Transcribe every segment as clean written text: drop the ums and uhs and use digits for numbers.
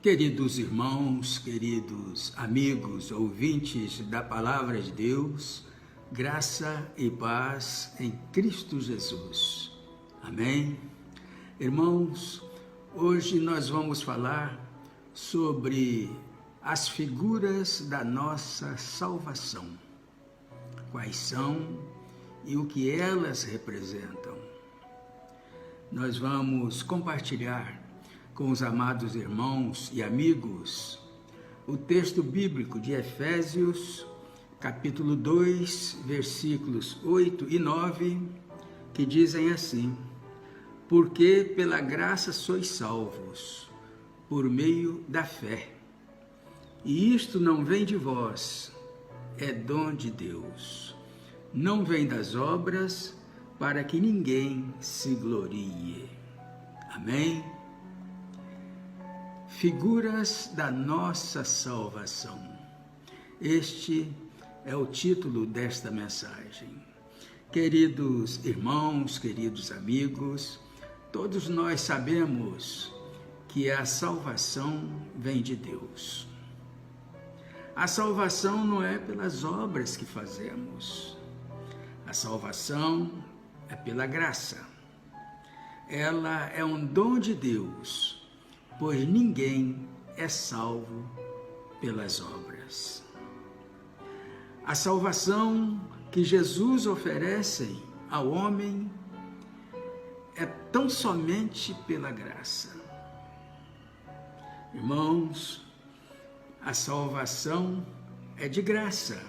Queridos irmãos, queridos amigos, ouvintes da Palavra de Deus, graça e paz em Cristo Jesus. Amém? Irmãos, hoje nós vamos falar sobre as figuras da nossa salvação. Quais são e o que elas representam. Nós vamos compartilhar com os amados irmãos e amigos o texto bíblico de Efésios, capítulo 2, versículos 8 e 9, que dizem assim: porque pela graça sois salvos, por meio da fé. E isto não vem de vós, é dom de Deus. Não vem das obras, para que ninguém se glorie. Amém? Figuras da nossa salvação. Este é o título desta mensagem. Queridos irmãos, queridos amigos, todos nós sabemos que a salvação vem de Deus. A salvação não é pelas obras que fazemos. A salvação é pela graça. Ela é um dom de Deus, pois ninguém é salvo pelas obras. A salvação que Jesus oferece ao homem é tão somente pela graça. Irmãos, a salvação é de graça,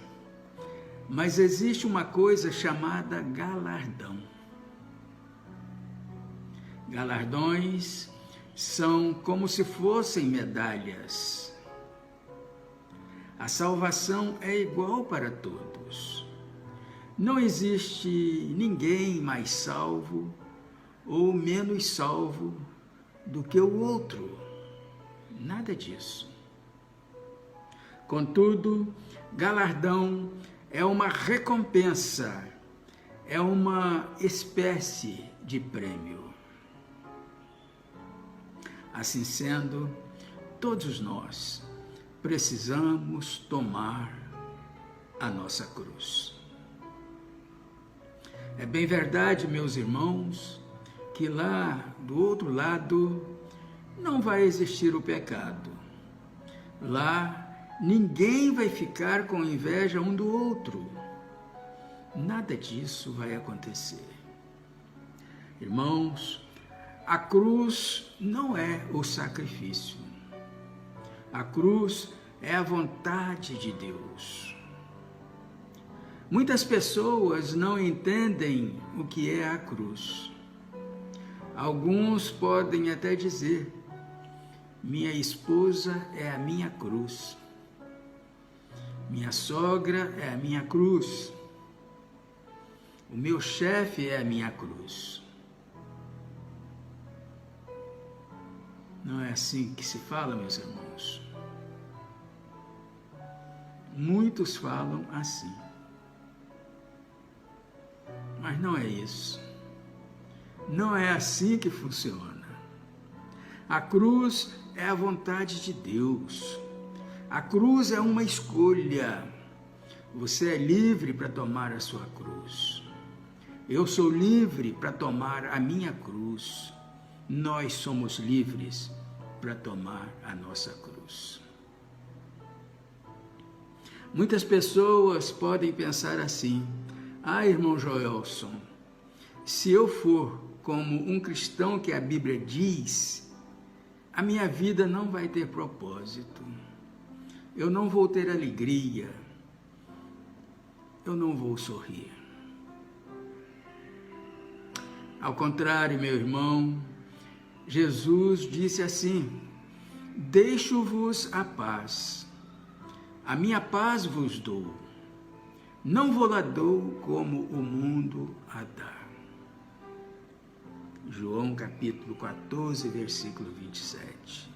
mas existe uma coisa chamada galardão. Galardões são como se fossem medalhas. A salvação é igual para todos. Não existe ninguém mais salvo ou menos salvo do que o outro. Nada disso. Contudo, galardão é uma recompensa, é uma espécie de prêmio. Assim sendo, todos nós precisamos tomar a nossa cruz. É bem verdade, meus irmãos, que lá do outro lado não vai existir o pecado. Lá ninguém vai ficar com inveja um do outro. Nada disso vai acontecer. Irmãos, a cruz não é o sacrifício. A cruz é a vontade de Deus. Muitas pessoas não entendem o que é a cruz. Alguns podem até dizer: minha esposa é a minha cruz. Minha sogra é a minha cruz. O meu chefe é a minha cruz. Não é assim que se fala, meus irmãos? Muitos falam assim. Mas não é isso. Não é assim que funciona. A cruz é a vontade de Deus. A cruz é uma escolha. Você é livre para tomar a sua cruz. Eu sou livre para tomar a minha cruz. Nós somos livres para tomar a nossa cruz. Muitas pessoas podem pensar assim: irmão Joelson, se eu for como um cristão que a Bíblia diz, a minha vida não vai ter propósito. Eu não vou ter alegria. Eu não vou sorrir. Ao contrário, meu irmão, Jesus disse assim: deixo-vos a paz, a minha paz vos dou, não vou-la dou como o mundo a dá. João capítulo 14, versículo 27.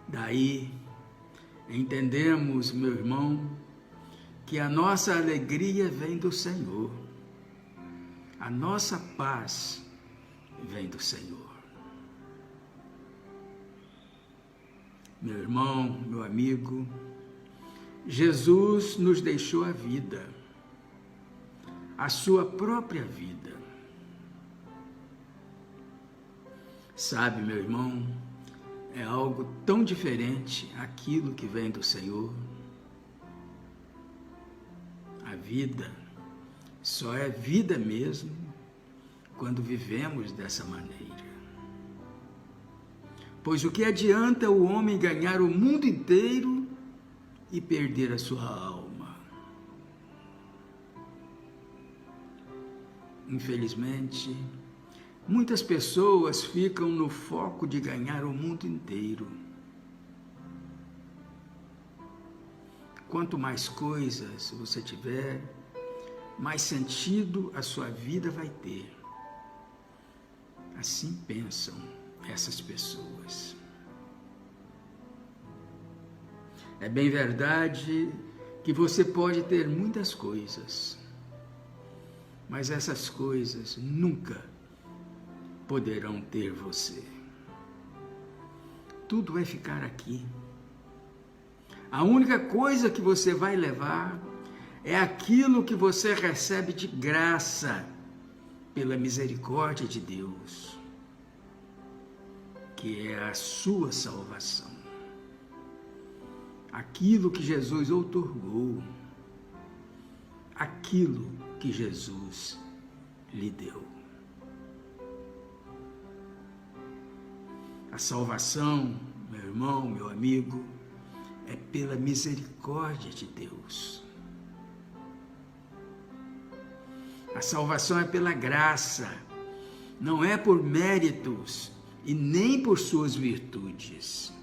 Daí, entendemos, meu irmão, que a nossa alegria vem do Senhor, a nossa paz vem do Senhor. meu irmão, meu amigo, Jesus nos deixou a vida, a sua própria vida. Sabe, meu irmão, é algo tão diferente aquilo que vem do Senhor. A vida só é vida mesmo quando vivemos dessa maneira. Pois o que adianta o homem ganhar o mundo inteiro e perder a sua alma? Infelizmente, muitas pessoas ficam no foco de ganhar o mundo inteiro. Quanto mais coisas você tiver, mais sentido a sua vida vai ter. Assim pensam essas pessoas. É bem verdade que você pode ter muitas coisas, mas essas coisas nunca poderão ter você. Tudo vai ficar aqui. A única coisa que você vai levar é aquilo que você recebe de graça pela misericórdia de Deus, que é a sua salvação. Aquilo que Jesus outorgou, aquilo que Jesus lhe deu. A salvação, meu irmão, meu amigo, é pela misericórdia de Deus. A salvação é pela graça, não é por méritos e nem por suas virtudes.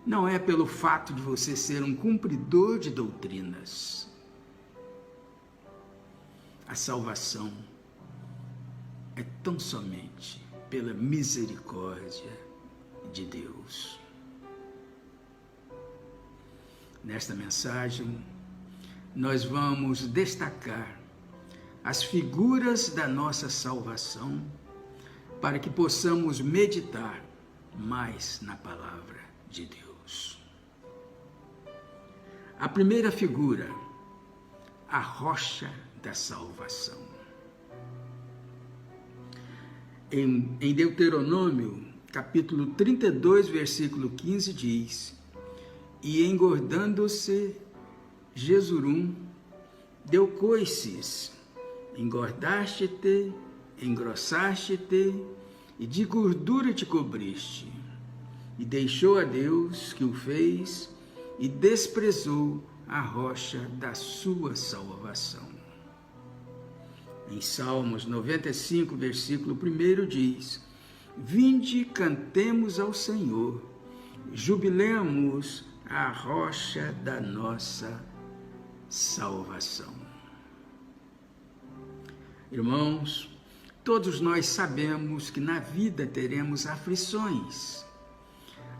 Não é pelo fato de você ser um cumpridor de doutrinas. A salvação é tão somente pela misericórdia de Deus. Nesta mensagem, nós vamos destacar as figuras da nossa salvação para que possamos meditar mais na palavra de Deus. A primeira figura, a rocha da salvação. Em Deuteronômio, capítulo 32, versículo 15, diz: E engordando-se Jesurum, deu coices, engordaste-te, engrossaste-te, e de gordura te cobriste. E deixou a Deus que o fez, e desprezou a rocha da sua salvação. Em Salmos 95, versículo 1 diz: Vinde, cantemos ao Senhor, jubilemos a rocha da nossa salvação. Irmãos, todos nós sabemos que na vida teremos aflições.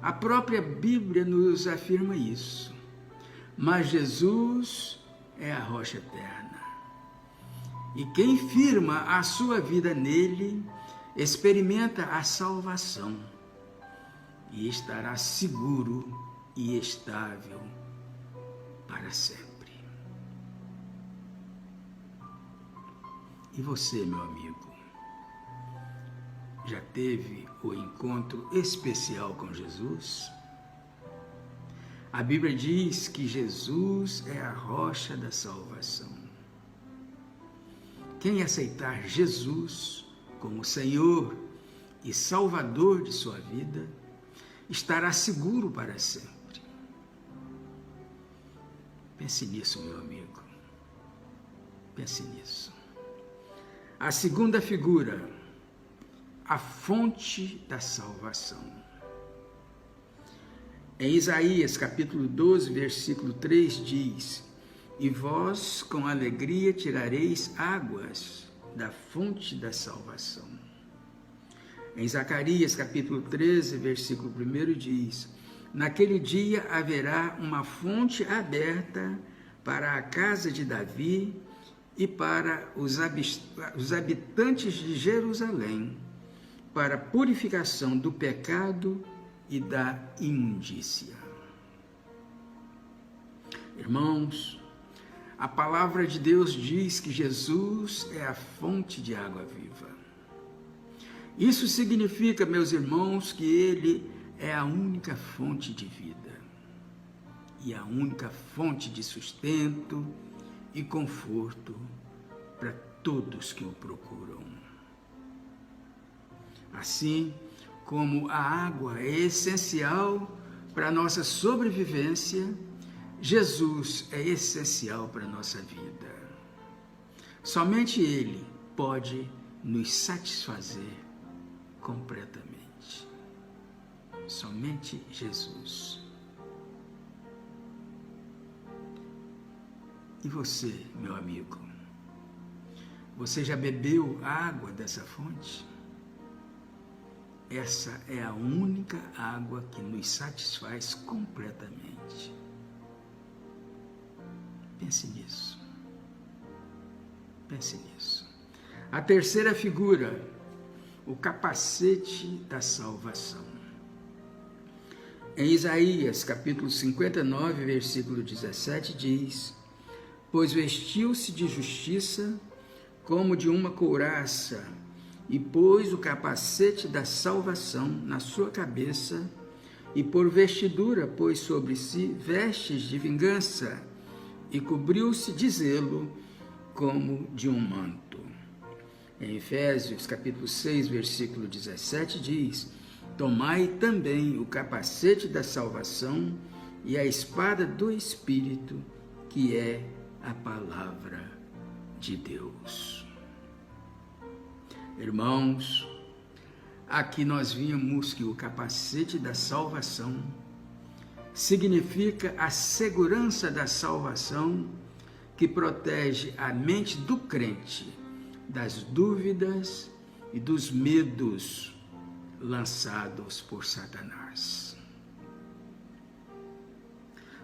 A própria Bíblia nos afirma isso. Mas Jesus é a rocha eterna. E quem firma a sua vida nele, experimenta a salvação e estará seguro e estável para sempre. E você, meu amigo, já teve o encontro especial com Jesus? A Bíblia diz que Jesus é a rocha da salvação. Quem aceitar Jesus como Senhor e Salvador de sua vida, estará seguro para sempre. Pense nisso, meu amigo. Pense nisso. A segunda figura, a fonte da salvação. Em Isaías, capítulo 12, versículo 3, diz: E vós com alegria tirareis águas da fonte da salvação. Em Zacarias, capítulo 13, versículo 1, diz: Naquele dia haverá uma fonte aberta para a casa de Davi e para os habitantes de Jerusalém, para a purificação do pecado e da imundícia. Irmãos, a palavra de Deus diz que Jesus é a fonte de água viva. Isso significa, meus irmãos, que Ele é a única fonte de vida e a única fonte de sustento e conforto para todos que o procuram. Assim como a água é essencial para a nossa sobrevivência, Jesus é essencial para a nossa vida. Somente Ele pode nos satisfazer completamente. Somente Jesus. E você, meu amigo? Você já bebeu água dessa fonte? Essa é a única água que nos satisfaz completamente. Pense nisso. Pense nisso. A terceira figura, o capacete da salvação. Em Isaías, capítulo 59, versículo 17, diz: pois vestiu-se de justiça como de uma couraça, e pôs o capacete da salvação na sua cabeça, e por vestidura pôs sobre si vestes de vingança, e cobriu-se de zelo como de um manto. Em Efésios, capítulo 6, versículo 17, diz: tomai também o capacete da salvação e a espada do Espírito, que é a palavra de Deus. Irmãos, aqui nós vimos que o capacete da salvação significa a segurança da salvação que protege a mente do crente das dúvidas e dos medos lançados por Satanás.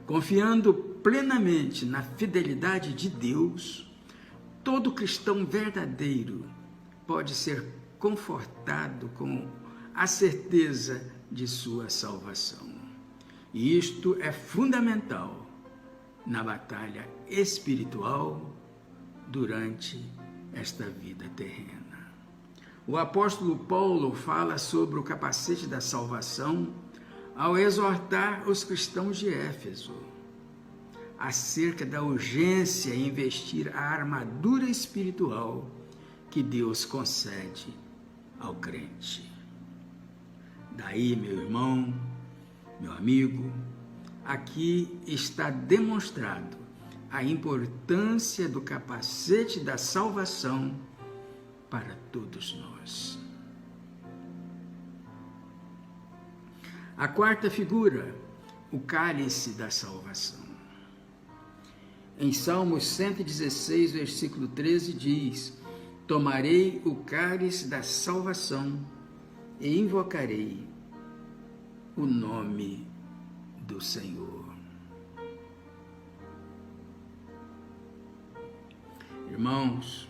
Confiando plenamente na fidelidade de Deus, todo cristão verdadeiro pode ser confortado com a certeza de sua salvação. E isto é fundamental na batalha espiritual durante esta vida terrena. O apóstolo Paulo fala sobre o capacete da salvação ao exortar os cristãos de Éfeso acerca da urgência em investir a armadura espiritual que Deus concede ao crente. Daí, meu irmão, meu amigo, aqui está demonstrado a importância do capacete da salvação para todos nós. A quarta figura, o cálice da salvação. Em Salmos 116, versículo 13, diz: tomarei o cálice da salvação e invocarei o nome do Senhor. Irmãos,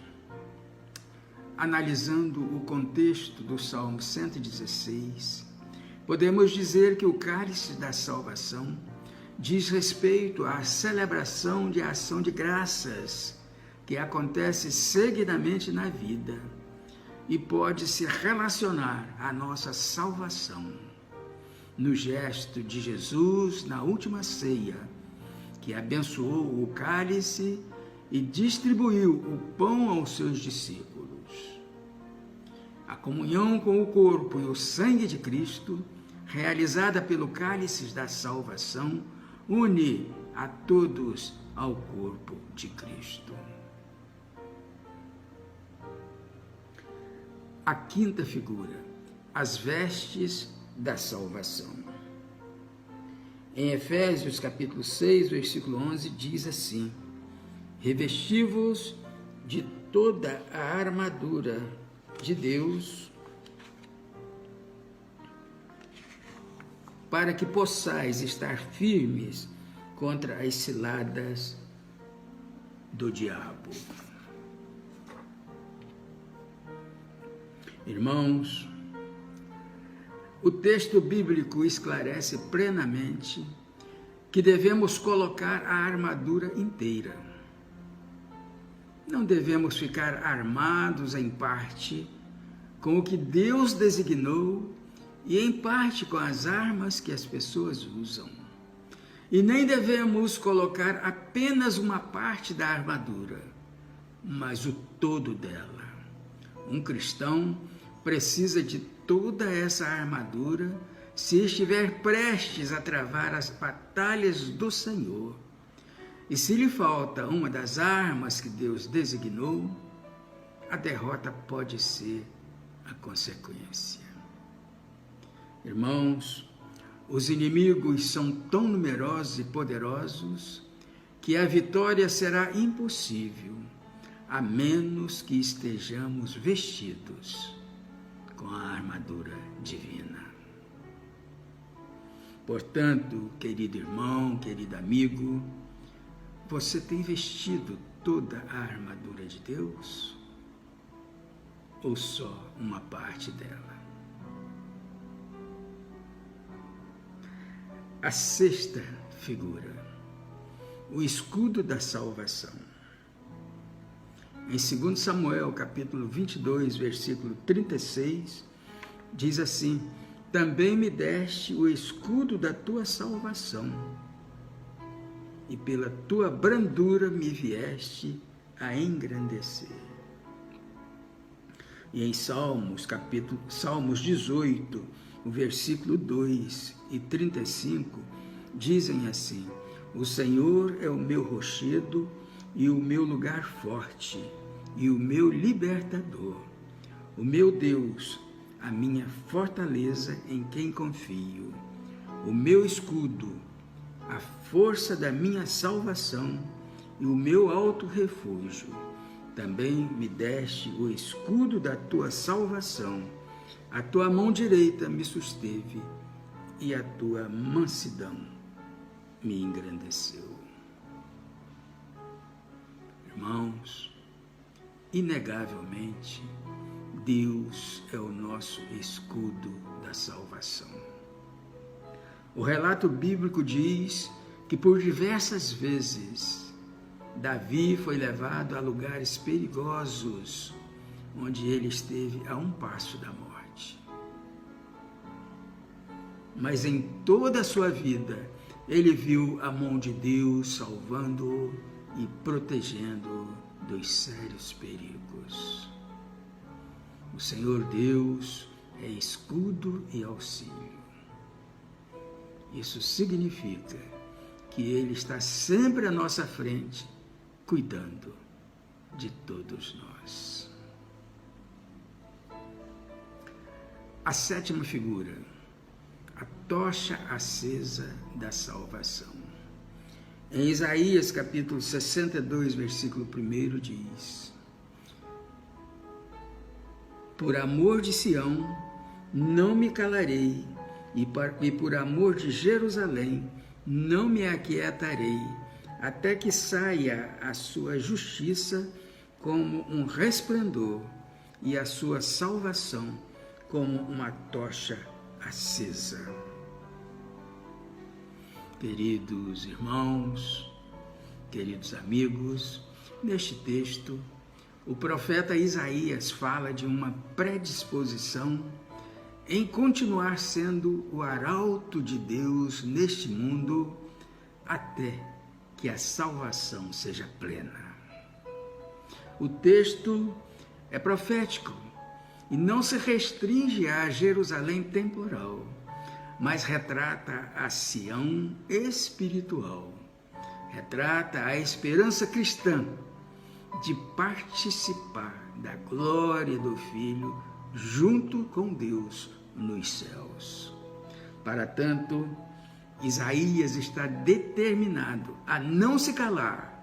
analisando o contexto do Salmo 116, podemos dizer que o cálice da salvação diz respeito à celebração de ação de graças que acontece seguidamente na vida e pode se relacionar à nossa salvação no gesto de Jesus na última ceia, que abençoou o cálice e distribuiu o pão aos seus discípulos. A comunhão com o corpo e o sangue de Cristo, realizada pelo cálice da salvação, une a todos ao corpo de Cristo. A quinta figura, as vestes da salvação. Em Efésios capítulo 6, versículo 11, diz assim: revesti-vos de toda a armadura de Deus, para que possais estar firmes contra as ciladas do diabo. Irmãos, o texto bíblico esclarece plenamente que devemos colocar a armadura inteira. Não devemos ficar armados em parte com o que Deus designou e em parte com as armas que as pessoas usam. E nem devemos colocar apenas uma parte da armadura, mas o todo dela. Um cristão precisa de toda essa armadura se estiver prestes a travar as batalhas do Senhor. E se lhe falta uma das armas que Deus designou, a derrota pode ser a consequência. Irmãos, os inimigos são tão numerosos e poderosos que a vitória será impossível, a menos que estejamos vestidos com a armadura divina. Portanto, querido irmão, querido amigo, você tem vestido toda a armadura de Deus? Ou só uma parte dela? A sexta figura, o escudo da salvação. Em 2 Samuel, capítulo 22, versículo 36, diz assim: também me deste o escudo da tua salvação, e pela tua brandura me vieste a engrandecer. E em Salmos 18, o versículo 2 e 35, dizem assim: o Senhor é o meu rochedo e o meu lugar forte, e o meu libertador, o meu Deus, a minha fortaleza em quem confio, o meu escudo, a força da minha salvação e o meu alto refúgio. Também me deste o escudo da tua salvação, a tua mão direita me susteve e a tua mansidão me engrandeceu. Irmãos, inegavelmente, Deus é o nosso escudo da salvação. O relato bíblico diz que por diversas vezes Davi foi levado a lugares perigosos, onde ele esteve a um passo da morte. Mas em toda a sua vida, ele viu a mão de Deus salvando-o e protegendo-o dos sérios perigos. O Senhor Deus é escudo e auxílio. Isso significa que Ele está sempre à nossa frente, cuidando de todos nós. A sétima figura, a tocha acesa da salvação. Em Isaías, capítulo 62, versículo 1, diz: por amor de Sião, não me calarei, e por amor de Jerusalém, não me aquietarei, até que saia a sua justiça como um resplendor, e a sua salvação como uma tocha acesa. Queridos irmãos, queridos amigos, neste texto, o profeta Isaías fala de uma predisposição em continuar sendo o arauto de Deus neste mundo até que a salvação seja plena. O texto é profético e não se restringe a Jerusalém temporal, mas retrata a Sião espiritual, retrata a esperança cristã de participar da glória do Filho junto com Deus nos céus. Para tanto, Isaías está determinado a não se calar,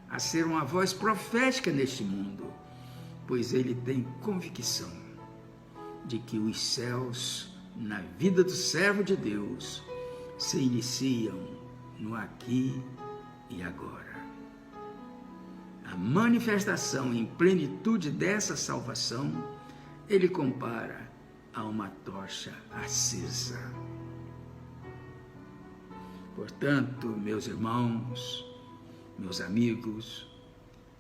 a ser uma voz profética neste mundo, pois ele tem convicção de que os céus, na vida do servo de Deus, se iniciam no aqui e agora. A manifestação em plenitude dessa salvação, ele compara a uma tocha acesa. Portanto, meus irmãos, meus amigos,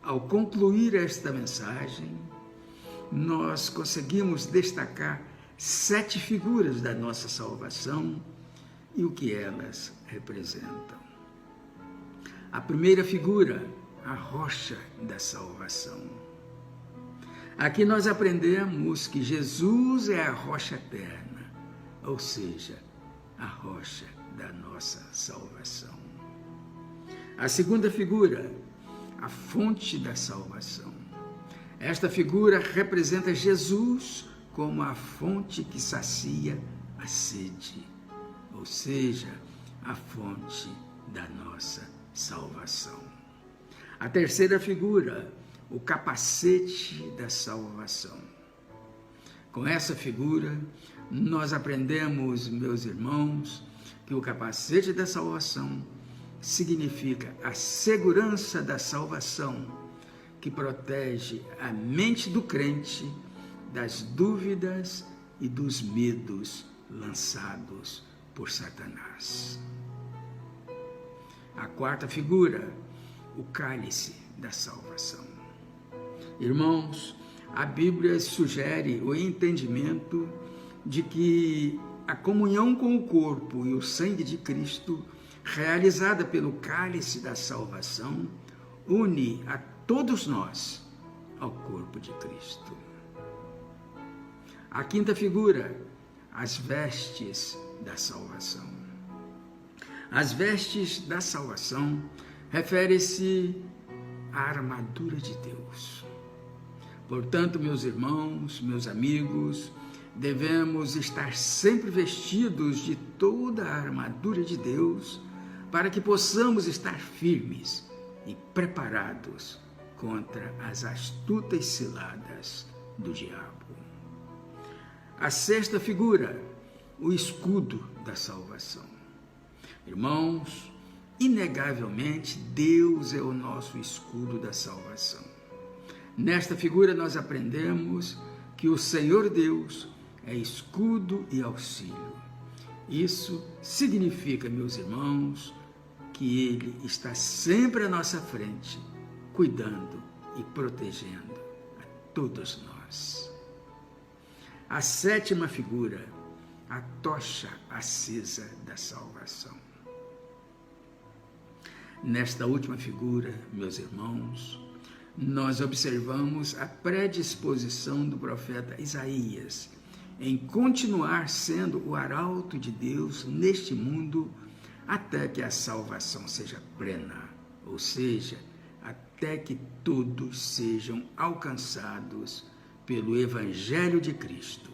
ao concluir esta mensagem, nós conseguimos destacar 7 figuras da nossa salvação e o que elas representam. A primeira figura, a rocha da salvação. Aqui nós aprendemos que Jesus é a rocha eterna, ou seja, a rocha da nossa salvação. A segunda figura, a fonte da salvação. Esta figura representa Jesus como a fonte que sacia a sede, ou seja, a fonte da nossa salvação. A terceira figura, o capacete da salvação. Com essa figura, nós aprendemos, meus irmãos, que o capacete da salvação significa a segurança da salvação, que protege a mente do crente das dúvidas e dos medos lançados por Satanás. A quarta figura, o cálice da salvação. Irmãos, a Bíblia sugere o entendimento de que a comunhão com o corpo e o sangue de Cristo, realizada pelo cálice da salvação, une a todos nós ao corpo de Cristo. A quinta figura, as vestes da salvação. As vestes da salvação refere-se à armadura de Deus. Portanto, meus irmãos, meus amigos, devemos estar sempre vestidos de toda a armadura de Deus para que possamos estar firmes e preparados contra as astutas ciladas do diabo. A sexta figura, o escudo da salvação. Irmãos, inegavelmente Deus é o nosso escudo da salvação. Nesta figura nós aprendemos que o Senhor Deus é escudo e auxílio. Isso significa, meus irmãos, que Ele está sempre à nossa frente, cuidando e protegendo a todos nós. A sétima figura, a tocha acesa da salvação. Nesta última figura, meus irmãos, nós observamos a predisposição do profeta Isaías em continuar sendo o arauto de Deus neste mundo até que a salvação seja plena, ou seja, até que todos sejam alcançados pelo Evangelho de Cristo.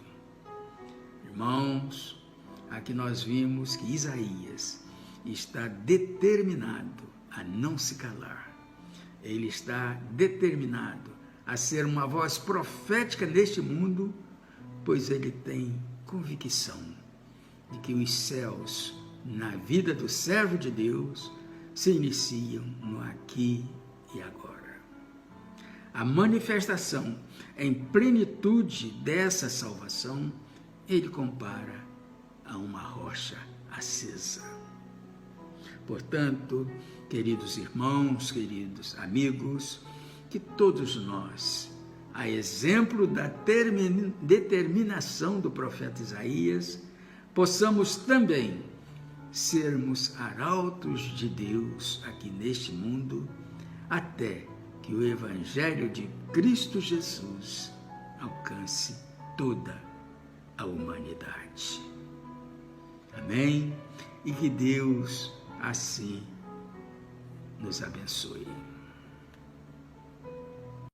Irmãos, aqui nós vimos que Isaías está determinado a não se calar. Ele está determinado a ser uma voz profética neste mundo, pois ele tem convicção de que os céus, na vida do servo de Deus, se iniciam no aqui e agora. A manifestação em plenitude dessa salvação, ele compara a uma rocha acesa. Portanto, queridos irmãos, queridos amigos, que todos nós, a exemplo da determinação do profeta Isaías, possamos também sermos arautos de Deus aqui neste mundo, até que o Evangelho de Cristo Jesus alcance toda a humanidade. Amém? E que Deus assim nos abençoe.